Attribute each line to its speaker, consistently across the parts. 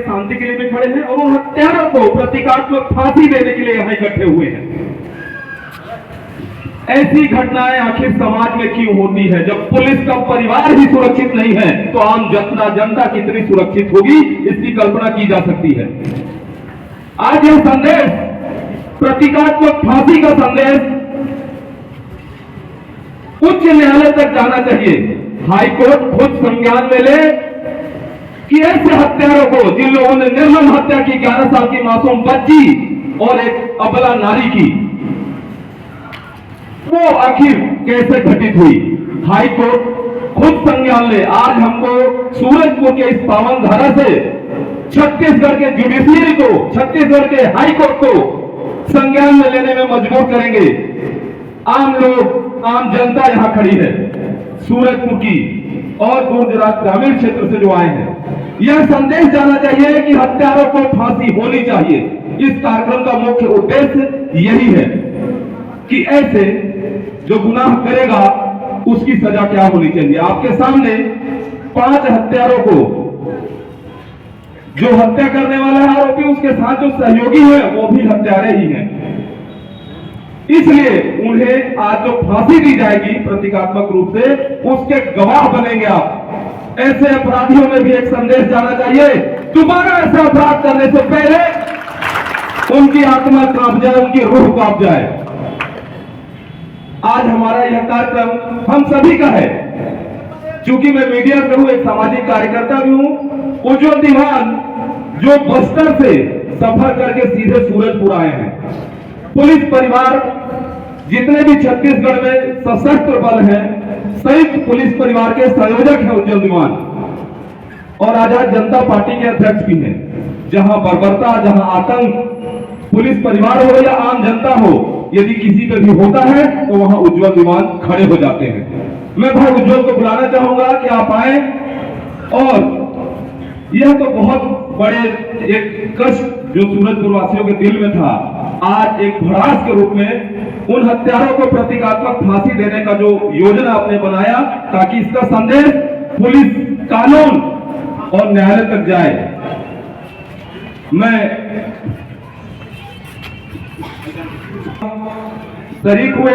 Speaker 1: शांति के लिए भी खड़े हैं और उन हत्यारों को प्रतीकात्मक फांसी देने के लिए यहाँ इकट्ठे हुए हैं। ऐसी घटनाएं आखिर समाज में क्यों होती है? जब पुलिस का परिवार ही सुरक्षित नहीं है तो आम जनता कितनी सुरक्षित होगी, इसकी कल्पना की जा सकती है। आज यह संदेश, प्रतीकात्मक फांसी का संदेश उच्च न्यायालय तक जाना चाहिए। हाईकोर्ट खुद संज्ञान में ले कि ऐसे हत्यारों को, जिन लोगों ने निर्मम हत्या की 11 साल की मासूम बच्ची और एक अबला नारी की, वो आखिर कैसे घटित हुई। हाईकोर्ट खुद संज्ञान ले। आज हमको सूरजपुर के इस पावन धारा से छत्तीसगढ़ के जुडिशियरी को, छत्तीसगढ़ के हाईकोर्ट को संज्ञान में लेने में मजबूर करेंगे। आम लोग, आम जनता यहां खड़ी है, सूरजपुर की और दूर दराज ग्रामीण क्षेत्र से जो आए हैं। यह संदेश जाना चाहिए कि हत्यारों को फांसी होनी चाहिए। इस कार्यक्रम का मुख्य उद्देश्य यही है कि ऐसे जो गुनाह करेगा उसकी सजा क्या होनी चाहिए। आपके सामने 5 हत्यारों को, जो हत्या करने वाला है आरोपी, उसके साथ जो सहयोगी है वो भी हत्यारे ही हैं। इसलिए उन्हें आज जो फांसी दी जाएगी प्रतीकात्मक रूप से, उसके गवाह बनेंगे आप। ऐसे अपराधियों में भी एक संदेश जाना चाहिए, दोबारा ऐसा अपराध करने से पहले उनकी आत्मा कांप जाए, उनकी रूह कांप जाए। आज हमारा यह कार्यक्रम हम सभी का है। चूंकि मैं मीडिया से हूं, एक सामाजिक कार्यकर्ता भी हूं। उज्जवल दीवान जो बस्तर से सफर करके सीधे सूरजपुर आए हैं, पुलिस परिवार जितने भी छत्तीसगढ़ में सशस्त्र बल हैं, संयुक्त पुलिस परिवार के संयोजक हैं उज्जवल दीवान, और आजाद जनता पार्टी के अध्यक्ष भी हैं। जहां बर्बरता, जहां आतंक पुलिस परिवार हो या आम जनता हो, यदि किसी पे भी होता है तो वहां उज्जवल दीवान खड़े हो जाते हैं। मैं भाई उज्जवल को बुलाना चाहूंगा कि आप आए। और यह तो बहुत बड़े एक कष्ट जो सूरजपुर वासियों के दिल में था, आज एक भड़ास के रूप में उन हत्यारों को प्रतीकात्मक फांसी देने का जो योजना आपने बनाया, ताकि इसका संदेश पुलिस, कानून और न्यायालय तक जाए। मैं शरीक हुए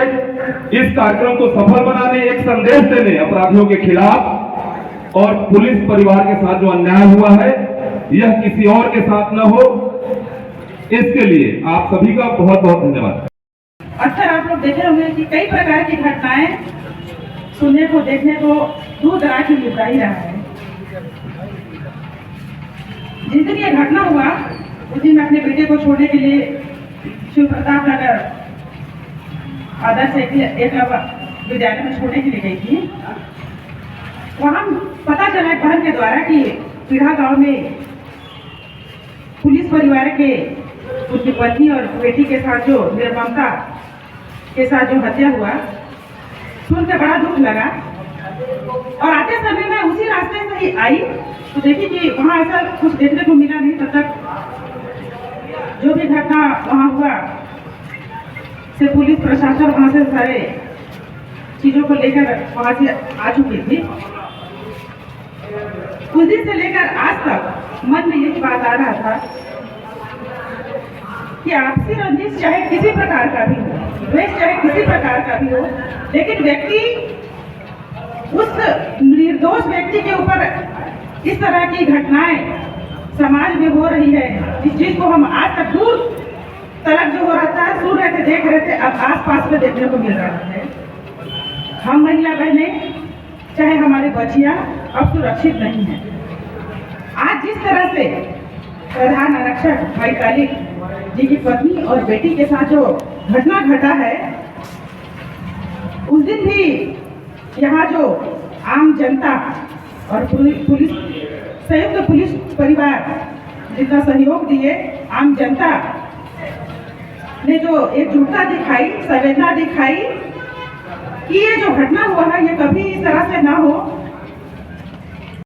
Speaker 1: इस कार्यक्रम को सफल बनाने, एक संदेश देने अपराधियों के खिलाफ, और पुलिस परिवार के साथ जो अन्याय हुआ है यह किसी और के साथ न हो, इसके लिए आप सभी का बहुत बहुत धन्यवाद।
Speaker 2: अक्सर आप लोग देखे होंगे कि कई प्रकार की घटनाएं सुनने को, देखने को दूर दराज की मिलता ही रहा है। जिस दिन ये घटना हुआ उस दिन मैं अपने बेटे को छोड़ने के लिए शिव प्रताप नगर आदर्श एकलव्य विद्यालय में छोड़ने के लिए गई थी। वहां पता चला बहन के द्वारा कि पीढ़ा गांव में पुलिस परिवार के उनकी पत्नी और बेटी के साथ जो निर्ममता के साथ जो हत्या हुआ, सुन के बड़ा दुख लगा। और आते समय मैं उसी रास्ते से ही आई तो देखी कि वहाँ ऐसा कुछ देखने को मिला नहीं। तब तक जो भी घटना वहाँ हुआ से पुलिस प्रशासन वहाँ से सारे चीजों को लेकर वहाँ से आ चुकी थी। उस दिन से लेकर आज तक मन में यही बात आ रहा था कि आपसी रंजिश चाहे किसी प्रकार का भी हो, द्वेष चाहे किसी प्रकार का भी हो, लेकिन व्यक्ति, उस निर्दोष व्यक्ति के ऊपर इस तरह की घटनाएं समाज में हो रही है, इस चीज को हम आज तक दूर तरफ जो हो रहा था सुन रहे थे, देख रहे थे, अब आस पास में देखने को मिल रहा है। हम महिला बहनें, चाहे हमारी बच्चियां अब सुरक्षित नहीं है। आज जिस तरह से प्रधान आरक्षक भाई कालिक जी की पत्नी और बेटी के साथ जो घटना घटा है, उस दिन भी यहाँ जो आम जनता और पुलिस, संयुक्त पुलिस परिवार जितना सहयोग दिए, आम जनता ने जो एकजुटता दिखाई, संवेदना दिखाई कि ये जो घटना हुआ है ये कभी इस तरह से ना हो,